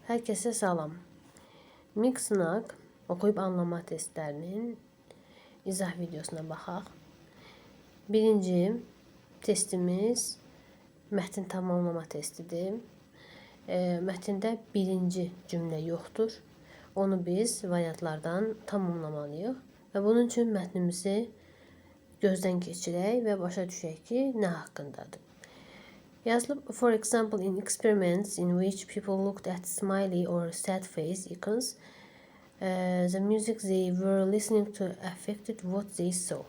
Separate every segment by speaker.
Speaker 1: Hər kəsə salam. Mix-Naq oxuyub anlama testlərinin izah videosuna baxaq. Birinci testimiz mətn tamamlama testidir. Mətndə birinci cümlə yoxdur. Onu biz variantlardan tamamlamalıyıq və bunun üçün mətnimizi gözdən keçirək və başa düşək ki, nə haqqındadır. Yazılıb, for example, in experiments in which people looked at smiley or sad face icons, the music they were listening to affected what they saw.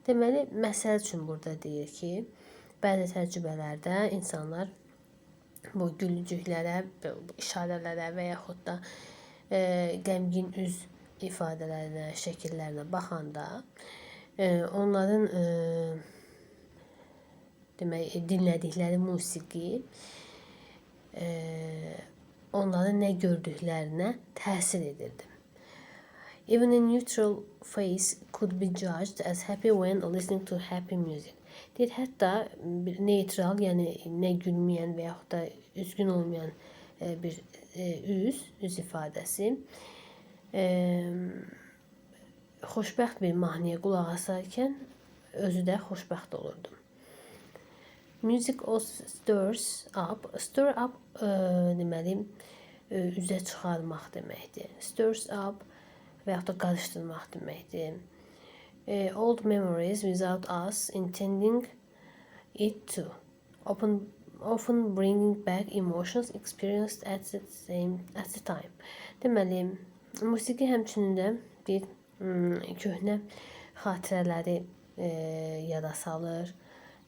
Speaker 1: Deməli, məsəl üçün burada deyir ki, bəzi təcrübələrdə insanlar bu gülücüklərə, işarələrə və yaxud da qəmgin üz ifadələrinə, şəkillərinə baxanda onların dinlədikləri musiqi onların nə gördüklərinə təsir edirdi. Even a neutral face could be judged as happy when listening to happy music. Deyir, hətta bir neytral, yəni nə gülməyən və yaxud da üzgün olmayan bir üz ifadəsi xoşbəxt bir mahnıya qulaq asarkən özü də xoşbəxt olurdu. Music also stirs up. Stir up deməli üzə çıxarmaq deməkdir. Stirs up və yaxud da qarışdırmaq deməkdir. Old memories without us intending it to. Often bringing back emotions experienced at the time. Deməli, musiqi həmçinin də bir köhnə xatirələri yada salır,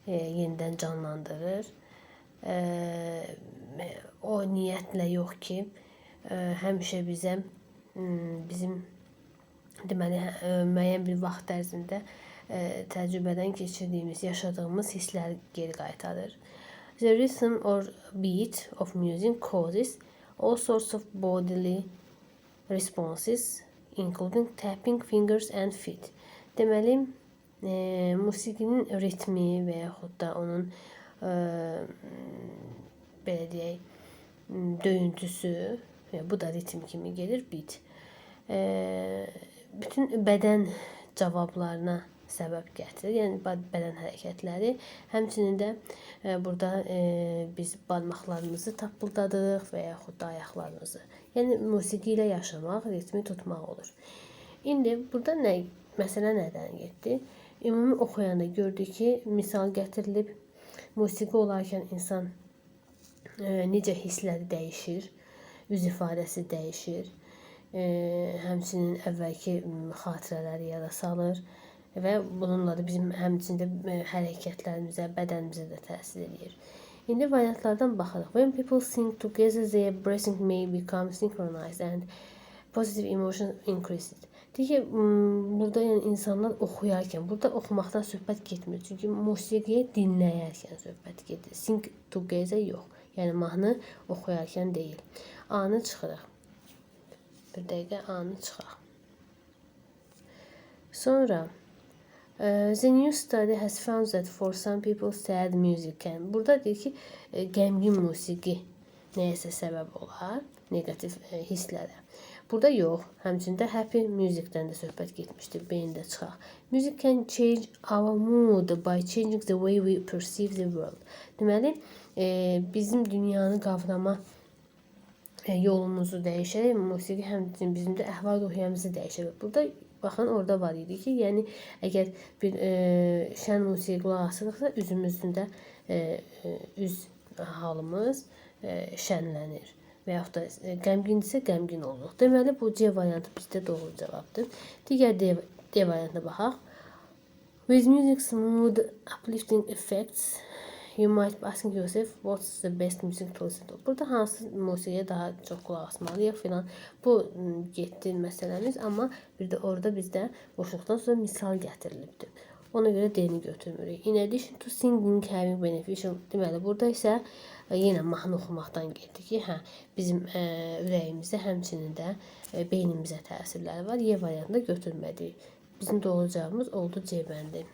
Speaker 1: yenidən canlandırır. O niyyətlə yox ki, həmişə bizim deməli müəyyən bir vaxt ərzində təcrübədən keçirdiyimiz, yaşadığımız hissləri geri qaytarır. The rhythm or beat of music causes all sorts of bodily responses, including tapping fingers and feet. Deməli, musiqinin ritmi və yaxud da onun belə deyək, döyüntüsü, bu da ritm kimi gelir, beat. Bütün bədən cavablarına səbəb gətirir, yəni bədən hərəkətləri. Həmçinin də burada biz barmaqlarımızı tappıldadırıq və yaxud da ayaqlarımızı. Yəni musiqi ilə yaşamaq, ritmi tutmaq olur. İndi burada məsələ nədən getdi? Ümumi oxuyanda gördük ki, misal gətirilib, musiqi olarkən insan necə hissləri dəyişir, üz ifadəsi dəyişir, həmçinin əvvəlki xatirələri yada salır və bununla da bizim həmçində hərəkətlərimizə, bədənimizə də təsir edir. İndi variantlardan baxırıq. When people sing together, their breathing may become synchronized and positive emotion increases. Deyir ki, burada yəni insanlar oxuyarkən, burada oxumaqdan söhbət getmir. Çünki musiqiyə dinləyərkən söhbət gedir. Sing together yox. Yəni mahnı oxuyarkən deyil. A-nı çıxırıq. Bir dəqiqə A-nı çıxaq. Sonra the new study has found that for some people sad music can. Burada deyir ki, qəmgin musiqi nəyəsə səbəb olar, negativ hisslərə. Burada yox, həmçində happy musicdən də söhbət getmişdir, beyində çıxaq. Music can change our mood by changing the way we perceive the world. Deməli, bizim dünyanı qavrama yolumuzu dəyişərək, musiqi həmçinin bizim də əhval-ruhiyyəmizi dəyişir. Burada, baxın, orada var idi ki, yəni əgər bir şən musiqi qulaq asırıqsa, üzümüzdə üz halımız şənlənir. Və yaxud da qəmgindirsə qəmgin oluruq. Deməli, bu C variantı bizdə doğru cavabdır. Digər D variantına baxaq. With music's mood uplifting effects, you might be asking yourself what's the best music to listen to. Burada hansı musiqiyə daha çox qulaq asmalıyıq filan. Bu getdi məsələmiz, amma bir də orada bizdə boşluqdan sonra misal gətirilibdir. Ona görə D-ni götürmürük. In addition to singing having beneficial, deməli, burada isə yenə mahnı oxumaqdan getdi ki, bizim ürəyimizdə həmçinin də beynimizə təsirləri var. Y variantında götürmədik. Bizim doğru cavabımız oldu C bəndi.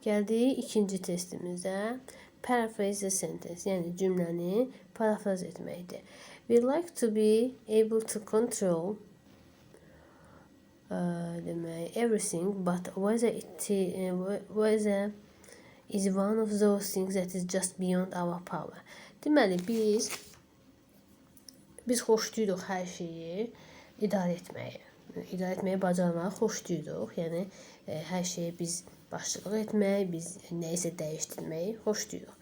Speaker 1: Gəldiyi ikinci testimizə paraphrase the sentence, yəni cümləni parafraz etməkdir. We like to be able to control demək everything, but whether is one of those things that is just beyond our power. Deməli biz xoşlayırıq hər şeyi idarə etməyi. İdarə etməyi bacarmağı xoşlayırıq. Yəni hər şeyə biz başçılıq etmək, biz nəyisə dəyişdirməyi xoşlayırıq.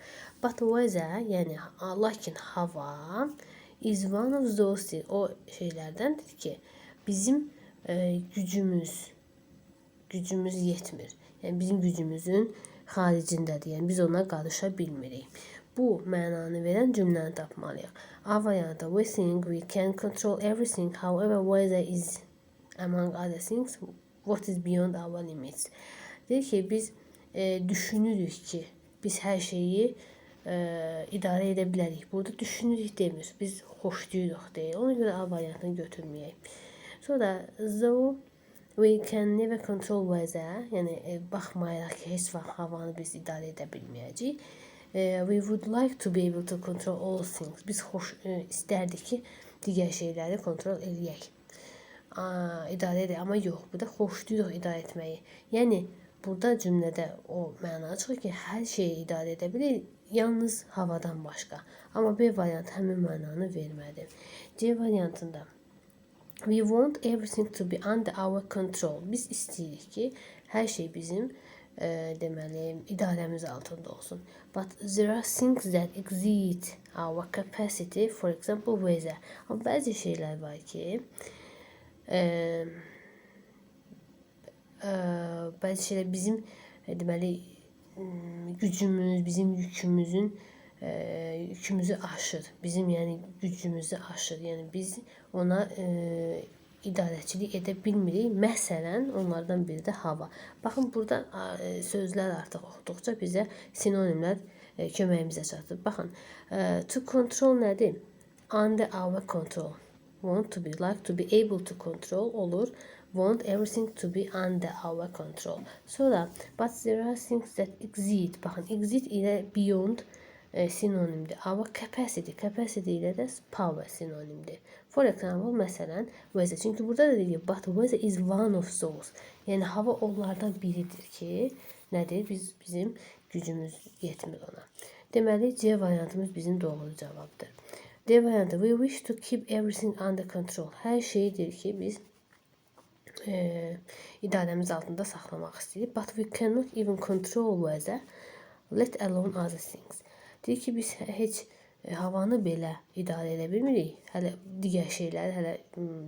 Speaker 1: But weather, yəni lakin hava is one of those things, o şeylərdəndir ki, bizim gücümüz yetmir. Yəni bizim gücümüzün xaricindədir. Yəni biz ona qarışa bilmirik. Bu mənanı verən cümləni tapmalıyıq. A variantı, we think we can control everything, however weather is among other things what is beyond our limits. Deyir ki, biz düşünürük ki, biz hər şeyi idarə edə bilərik. Burada düşünürük demir. Biz xoşlayırıq deyir. Ona görə A variantını götürməyək. Sonra though we can never control weather, yəni baxmayaraq ki, heç vaxt havanı biz idarə edə bilməyəcəyik. We would like to be able to control all things. Biz istərdik ki, digər şeyləri kontrol eləyək. İdarə edək, amma yox, burada xoşlayırıq idarə etməyi. Yəni burada cümlədə o məna çıxır ki, hər şeyi idarə edə bilərik, yalnız havadan başqa. Amma B variantı həmin mənanı vermədi. C variantında we want everything to be under our control. Biz istəyirik ki, hər şey bizim deməli idarəmiz altında olsun. But there are things that exceed our capacity, for example weather. Amma bəzi şeylər var ki, bəzi şeylər bizim deməli gücümüz, bizim yükümüzü aşır. Bizim yəni gücümüzü aşır. Yəni biz ona idarəçilik edə bilmirik. Məsələn, onlardan biri də hava. Baxın, burada sözlər artıq oxuduqca bizə sinonimlər köməyimizə çatır. Baxın, to control nədir? Under our control. Want to be, like to be able to control olur. Want everything to be under our control. Sonra, but there are things that exceed. Baxın, exceed ilə beyond sinonimdir. Our capacity ilə də power sinonimdir. For example, məsələn, weather. Çünki burada da deyir, but weather is one of those. Yəni hava onlardan biridir ki, nədir? Bizim gücümüz yetmir ona. Deməli, C variantımız bizim doğru cavabdır. D variantı, we wish to keep everything under control. Hər şeydir ki, biz idarəmiz altında saxlamaq istəyirik. But we cannot even control weather, let alone other things. Deyir ki, biz heç havanı belə idarə edə bilmirik. Hələ digər şeyləri hələ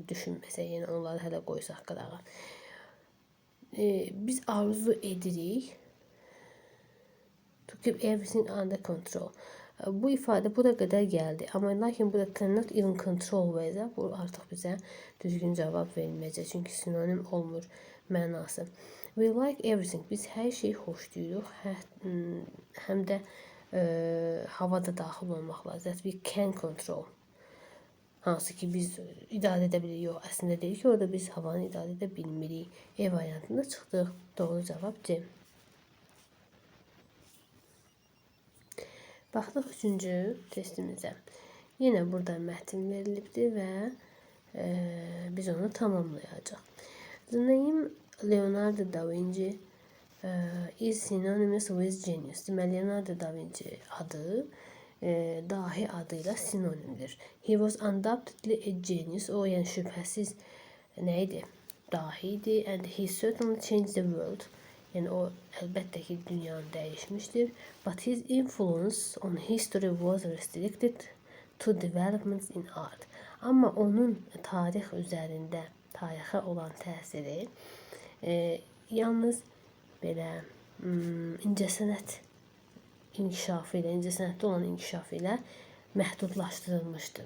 Speaker 1: düşünməsək, yəni onları hələ qoysaq qırağa. Biz arzu edirik to keep everything under control. Bu ifadə bura qədər gəldi. Amma lakin burada cannot even control weather, bu artıq bizə düzgün cavab verilməyəcək. Çünki sinonim olmur mənası. We like everything. Biz hər şeyi xoşlayırıq. Həm də havada daxil olmaqla. That we can control. Hansı ki biz idarə edə bilirik. Yox, əslində deyir ki, orada biz havanı idarə edə bilmirik. E variantında çıxdıq. Doğru cavab C. Baxdıq üçüncü testimizə. Yenə burada mətn verilibdir və biz onu tamamlayacaq. The name Leonardo da Vinci is synonymous with genius. Deməli, Leonardo da Vinci adı dahi adıyla sinonimdir. He was undoubtedly a genius. O, yəni şübhəsiz nə idi? Dahi idi. And he certainly changed the world. Yəni o əlbəttə ki, dünyanı dəyişmişdir. But his influence on history was restricted to developments in art. Amma onun tarix üzərində, tarixə olan təsiri yalnız belə incəsənət inkişafı ilə, incəsənətdə olan inkişafı ilə məhdudlaşdırılmışdır.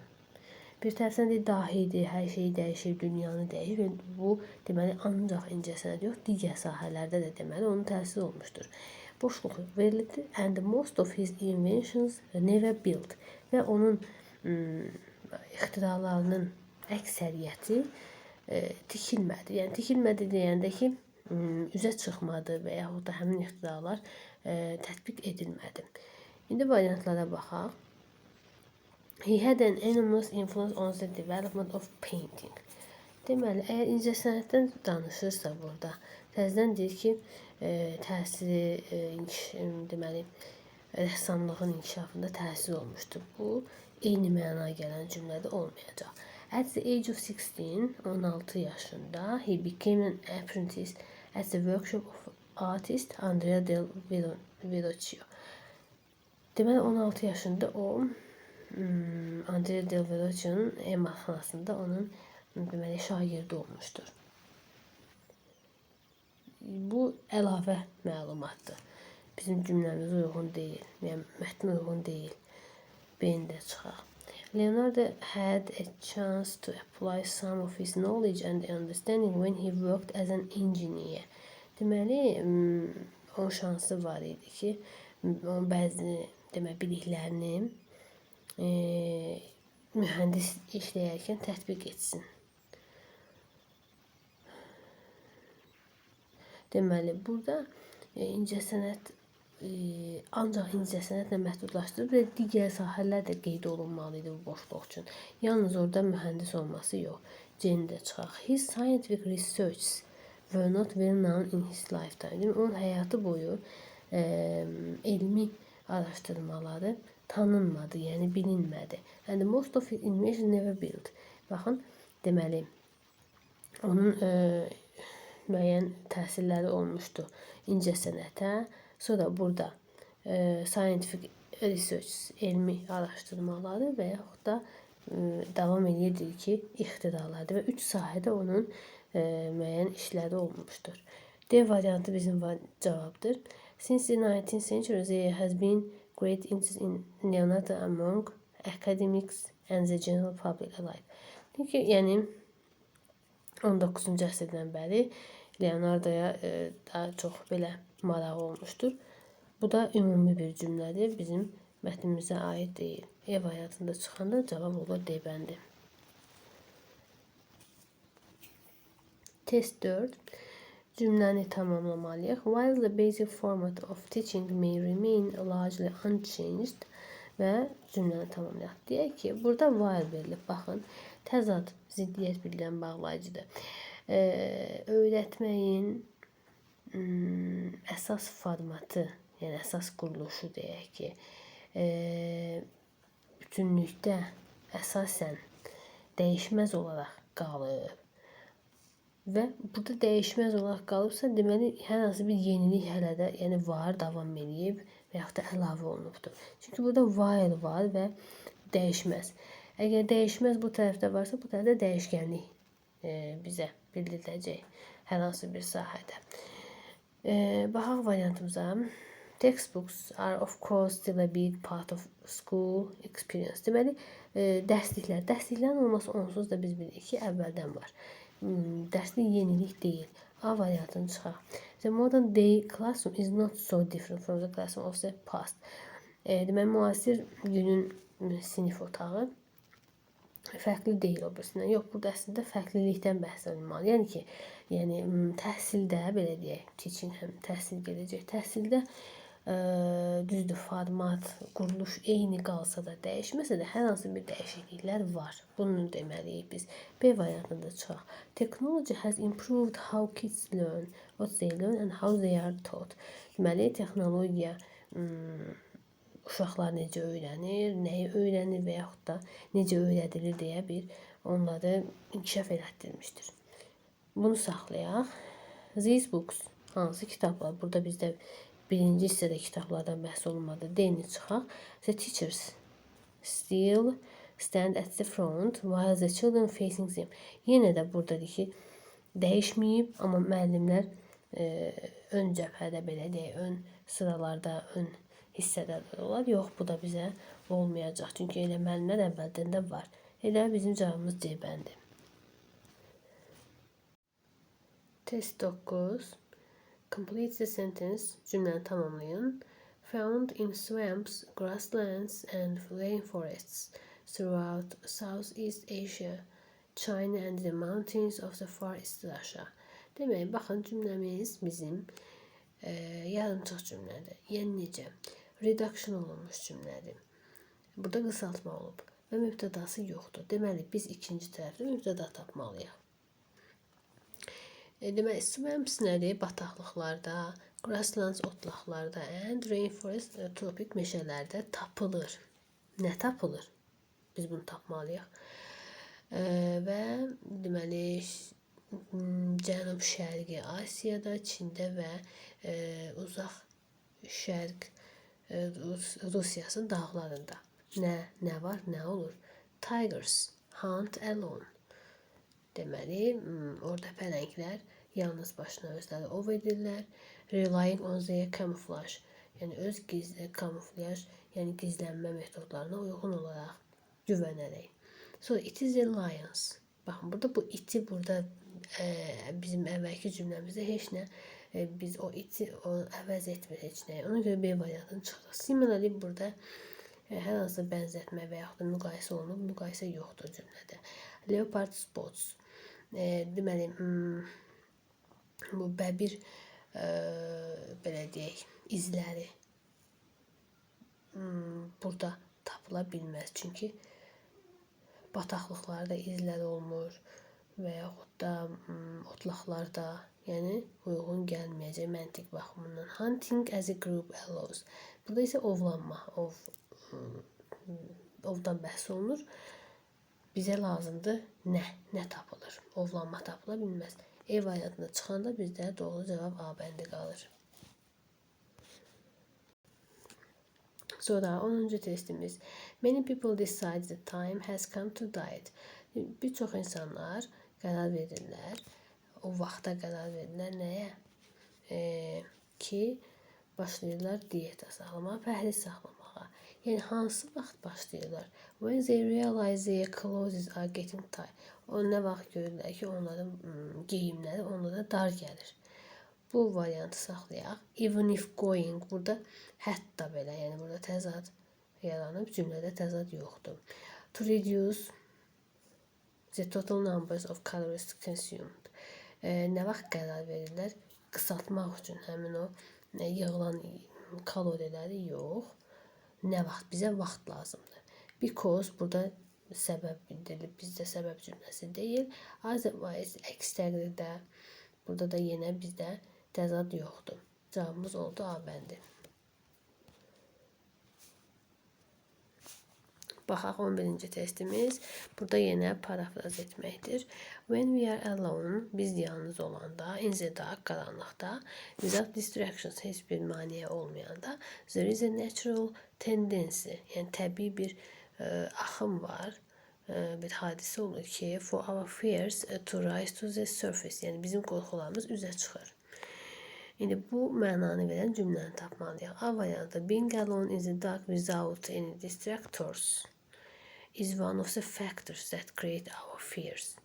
Speaker 1: Bir tərəfdən də dahidir, hər şeyi dəyişir, dünyanı dəyişir. Bu, deməli, ancaq incəsənət yox, digər sahələrdə də deməli onun təsiri olmuşdur. Boşluq verilibdir. And most of his inventions never built. Və onun ixtiralarının əksəriyyəti tikilmədi. Yəni tikilmədi deyəndə ki, üzə çıxmadı və yaxud da həmin ixtiralar tətbiq edilmədi. İndi variantlara baxaq. He had an enormous influence on the development of painting. Deməli, əgər incəsənətdən danışırsa burada, təzədən deyir ki, təsiri, deməli, rəssamlığın inkişafında təsir olmuşdur. Bu, eyni mənaya gələn cümlədə olmayacaq. At the age of 16 yaşında, he became an apprentice at the workshop of artist Andrea del Verrocchio. Deməli, 16 yaşında o, Andrea del Verrocchio'nun emalatxanasında onun deməli, şagirdi olmuşdur. Bu əlavə məlumatdır. Bizim cümləmiz uyğun deyil, yəni mətn uyğun deyil. B-ndə çıxaq. Leonardo had a chance to apply some of his knowledge and understanding when he worked as an engineer. Deməli, onun şansı var idi ki, onun bəzi biliklərini mühəndis işləyərkən tətbiq etsin. Deməli, burada incəsənət ancaq incəsənətlə məhdudlaşdırılıb və digər sahələr də qeyd olunmalı idi bu boşluq üçün. Yalnız orada mühəndis olması yox. C-də çıxaq. His scientific researches were not well known in his lifetime. Yəni, onun həyatı boyu elmi araşdırmaları tanınmadı, yəni bilinmədi. And most of his inventions never built. Baxın, deməli, onun müəyyən təsirləri olmuşdu incəsənətə. Sonra burada scientific research, elmi araşdırmaları və yaxud da davam edir ki, ixtiralardır və 3 sahədə onun müəyyən işləri olmuşdur. D variantı bizim cavabdır. Since the 19th century, there has been great interest in Leonardo among academics and the general public alike. Çünki, yəni 19-cu əsrdən bəri Leonardo'ya daha çox belə maraq olmuşdur. Bu da ümumi bir cümlədir, bizim mətnimizə aid deyil. E variantında çıxanda cavab olur D bəndi. Test 4. Cümləni tamamlamalıyıq. While the basic format of teaching may remain largely unchanged və cümləni tamamlayaq. Deyək ki, burada while verilib. Baxın, təzad, ziddiyyət bildirən bağlayıcıdır. Öyrətməyin əsas formatı, yəni əsas quruluşu deyək ki, bütünlükdə əsasən dəyişməz olaraq qalıb. Və burada dəyişməz olaraq qalıbsa, deməli, hər hansı bir yenilik hələ də, yəni var, davam edib və yaxud da əlavə olunubdur. Çünki burada while var və dəyişməz. Əgər dəyişməz bu tərəfdə varsa, bu tərəfdə dəyişkənlik bizə bildiriləcək hər hansı bir sahədə. Baxaq variantımıza. Textbooks are of course still a big part of school experience. Deməli, dərsliklərin olması onsuz da biz bilirik ki, əvvəldən var. Dərslik yenilik deyil. A variantını çıxaq. The modern day classroom is not so different from the classroom of the past. Deməli, müasir günün sinif otağı fərqli deyil o birisindən. Yox, burada əslində fərqlilikdən bəhs olunmalı. Yəni ki, təhsildə, belə deyək, teaching həm təhsil gələcək. Təhsildə düzdür, format, quruluş eyni qalsa da, dəyişməsə də hər hansı bir dəyişikliklər var. Bunu deməliyik biz. B variantında çıxaq. Technology has improved how kids learn, what they learn and how they are taught. Deməli, texnologiya uşaqlar necə öyrənir, nəyi öyrənir və yaxud da necə öyrədilir deyə bir onları inkişaf elətdirmişdir. Bunu saxlayaq. These books, hansı kitablar? Burada bizdə birinci hissədə kitablardan bəhs olunmadı. D-ni çıxaq. The teachers still stand at the front while the children facing them. Yenə də buradadır ki, dəyişməyib, amma müəllimlər ön cəbhədə, belə deyək, ön sıralarda, ön hissədə olar. Yox, bu da bizə olmayacaq. Çünki elə müəllimlər əvvəldən də var. Elə bizim cavabımız C bəndi. Test 9. Complete the sentence. Cümləni tamamlayın. Found in swamps, grasslands and rainforests throughout Southeast Asia, China and the mountains of the Far East Russia. Demək, baxın cümləmiz bizim yarımçıq cümlədir. Yəni necə? Reduction olunmuş cümlədir. Burada qısaltma olub və mübtədası yoxdur. Deməli, biz ikinci tərəfdə mübtəda tapmalıyıq. Deməli, swamps nədir? Bataqlıqlarda, grasslands otlaqlarda and rainforest tropik meşələrdə tapılır. Nə tapılır? Biz bunu tapmalıyıq. Və deməli, Cənub-Şərqi Asiyada, Çində və uzaq şərq Rusiyasının dağlarında. Nə var, nə olur? Tigers hunt alone. Deməli, orada pələnglər yalnız başına özləri ov edirlər. Relying on their camouflage. Yəni öz kamuflyaj, yəni gizlənmə metodlarına uyğun olaraq güvənərək. So it is a lions. Baxın, burada bu iti burada bizim əvvəlki cümləmizdə heç nə biz o iti əvəz etmir heç nəyə. Ona görə B variantını çıxdıq. Similarly burada hər hansı bənzətmə və yaxud da müqayisə olunub, müqayisə yoxdur cümlədə. Leopard spots. Deməli, bu bəbir belə deyək, izləri burada tapıla bilməz. Çünki bataqlıqlarda izlər olmur və yaxud da otlaqlarda, yəni uyğun gəlməyəcək məntiq baxımından. Hunting as a group allows. Burada isə ovlanma, ovdan bəhs olunur. Bizə lazımdır nə tapılır? Ovlanma tapıla bilməz. E variantına çıxanda bizdə doğru cavab A bəndi qalır. Sonra 10-cu testimiz. Many people decide the time has come to diet. Bir çox insanlar qərar verirlər. O vaxta qərar verirlər nəyə? Ki başlayırlar diyeta saxlamağa, pəhriz saxlamağa. Yəni hansı vaxt başlayırlar? When they realize their clothes are getting tight. O nə vaxt görürlər ki, onların geyimləri onlara dar gəlir. Bu variantı saxlayaq. Even if going, burada hətta belə, yəni burada təzad yaranıb, cümlədə təzad yoxdur. To reduce the total numbers of calories consumed. Nə vaxt qərar verirlər? Qısaltmaq üçün həmin o yığılan kaloriləri yox. Nə vaxt? Bizə vaxt lazımdır. Because burada səbəb bildirilib, bizdə səbəb cümləsi deyil. Otherwise, əks təqdirdə burada da yenə bizdə təzad yoxdur. Cavabımız oldu A bəndi. Baxaq 11-ci testimiz. Burada yenə parafraz etməkdir. When we are alone, biz yalnız olanda, in the dark, qaranlıqda, without distractions, heç bir maneə olmayanda, there is a natural tendency, yəni təbii bir axım var, bir hadisə olur ki, for our fears to rise to the surface, yəni bizim qorxularımız üzə çıxır. İndi bu mənanı verən cümləni tapmalıyıq. A variantı, being alone in the dark without any distractors is one of the factors that create our fears.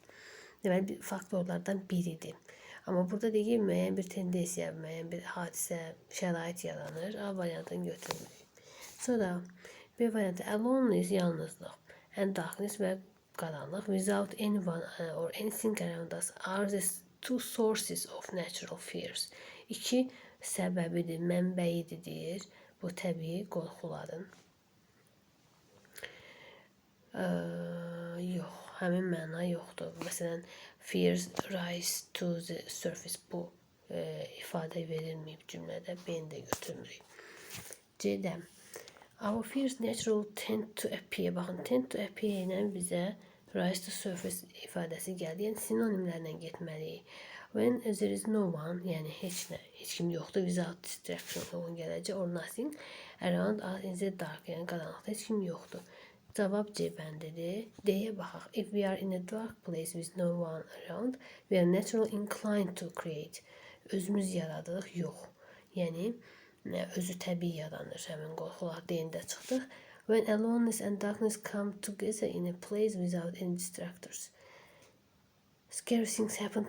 Speaker 1: Deməli, faktorlardan biridir. Amma burada deyil, müəyyən bir tendensiya, müəyyən bir hadisə, şərait yaranır. A variantını götürmürük. Sonra B variantı, aloneness, yalnızlıq, and darkness və qaranlıq, without anyone or anything around us are the two sources of natural fears. İki səbəbidir, mənbəyidir bu təbii qorxuların. Yox, həmin məna yoxdur. Məsələn, fears rise to the surface, bu ifadə verilməyib cümlədə, B-ni də götürmürük. C-də, our fears natural tend to appear. Baxın, tend to appear ilə bizə rise to surface ifadəsi gəldi. Yəni sinonimlərlə getməliyik. When there is no one, yəni heç kim yoxdur, without distraction olan gələcək, or nothing around us in the dark, yəni qaranlıqda heç kim yoxdur. Cavab C bəndidir. D-yə baxaq. If we are in a dark place with no one around, we are naturally inclined to create. Özümüz yaradırıq, yox. Yəni özü təbii yaranır. Həmin qorxular D-də çıxdıq. When aloneness and darkness come together in a place without any distractors. Scary things happen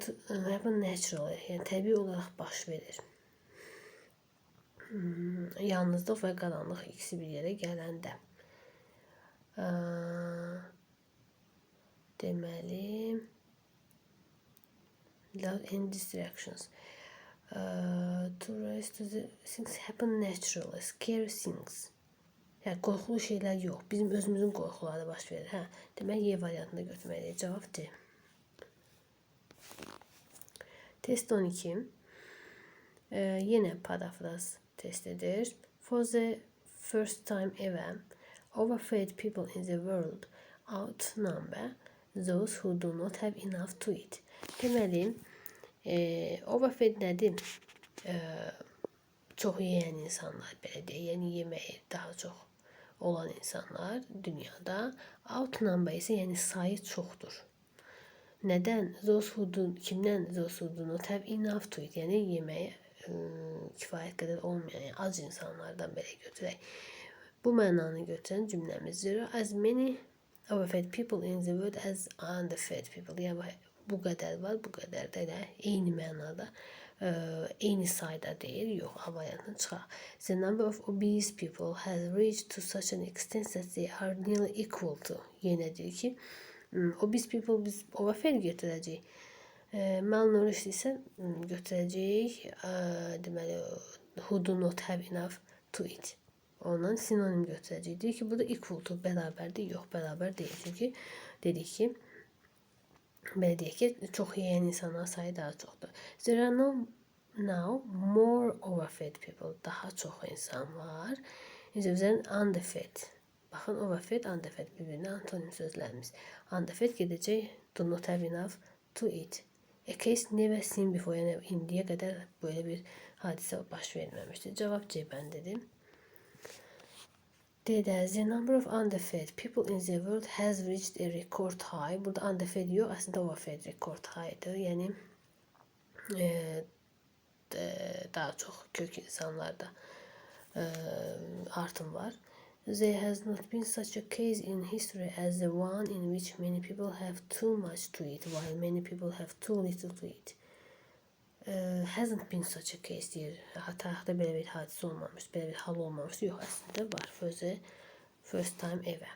Speaker 1: naturally. Yəni təbii olaraq baş verir. Yalnızlıq və qaranlıq ikisi bir yerə gələndə. Deməli, Without any distractions. To rise to the things happen naturally. Scary things. Yəni qorxulu şeylər yox. Bizim özümüzün qorxuları baş verir. Hə, demək Y variantını götürməliyik. Cavab C. Test 12. Yenə parafraz testidir. For the first time ever, overfed people in the world outnumber those who do not have enough to eat. Deməli, overfed nədir? Çox yeyən insanlar, belə deyək, yəni yeməyi daha çox olan insanlar dünyada, outnumber isə yəni sayı çoxdur. Nədən? Kimdən? Those who do not have enough to eat, yəni yeməyə kifayət qədər olmayan, yəni az insanlardan belə götürək. Bu mənanı götürən cümləmizdir. As many overfed people in the world as underfed people. Yəni bu qədər var, bu qədər də elə eyni mənada, eyni sayda deyil, yox, A variantını çıxaq. The number of obese people has reached to such an extent that they are nearly equal to. Yenə deyir ki, obese people biz overfed götürəcəyik. Malnourished isə götürəcəyik, deməli, who do not have enough to eat. Ondan sinonim götürəcəyik. Deyir ki, burada equal to bərabərdir, yox, bərabər deyil. Çünki dedik ki, belə deyək ki, çox yeyən insanlar sayı daha çoxdur. There are now more overfed people. Daha çox insan var. Üzrən underfed. Baxın, overfed, underfed bir-birinə antonim sözlərimiz. Underfed gedəcək do not have enough to eat. A case never seen before. Yəni indiyə qədər böyle bir hadisə baş verməmişdir. Cavab C bəndidir. The number of underfed people in the world has reached a record high. Burada underfed yox, aslında overfed record high'dır. Yəni daha çox kök insanlarda artım var. There has not been such a case in history as the one in which many people have too much to eat while many people have too little to eat. Hasn't been such a case deyir. Tarixdə belə bir hadisə olmamış, belə bir hal olmamış. Yox, əslində var. For the first time ever.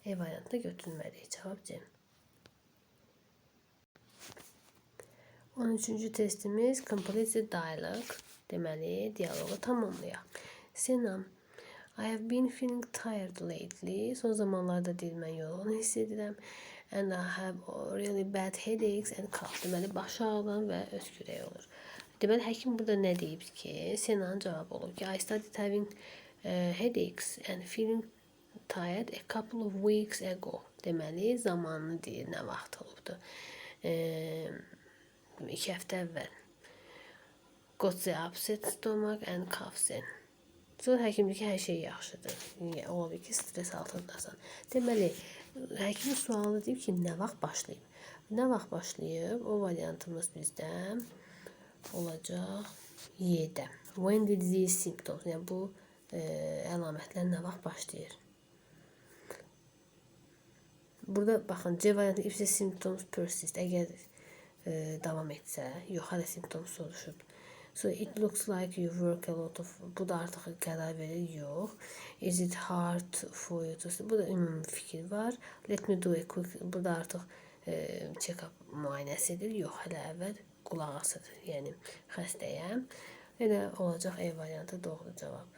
Speaker 1: E variantı götürməliyik. Cavab C. 13-cü testimiz complete the dialogue. Deməli, dialoqu tamamlayaq. Senam, I have been feeling tired lately. Son zamanlarda deyil, mən yorğun hiss edirəm. And I have really bad headaches and cough. Deməli, baş ağrılan və öskürək olur. Deməli, həkim burada nə deyib ki, Sena'nın cavabı olub ki, I started having headaches and feeling tired a couple of weeks ago. Deməli, zamanını deyir, nə vaxt olubdur. 2 həftə əvvəl. Got the upset stomach and cough then. Sonra həkim deyir ki, hər şey yaxşıdır. Ola bilər ki, stres altındasan. Deməli, həkimin sualı deyib ki, nə vaxt başlayıb? Nə vaxt başlayıb? O variantımız bizdə olacaq Y-də. When did these symptoms? Yəni, bu əlamətlər nə vaxt başlayır? Burada, baxın, C variantı if the symptoms persist. Əgər davam etsə, yox, hələ simptom soruşub. So it looks like you work a lot of. Bu da artıq qərar verir, yox. Is it hard for you to sleep? Bu da ümumi fikir var. Let me do a quick. Bu da artıq check-up müayinəsidir. Yox, hələ əvvəl qulaq asıdır. Yəni xəstəyəm. Elə olacaq E variantı doğru cavab.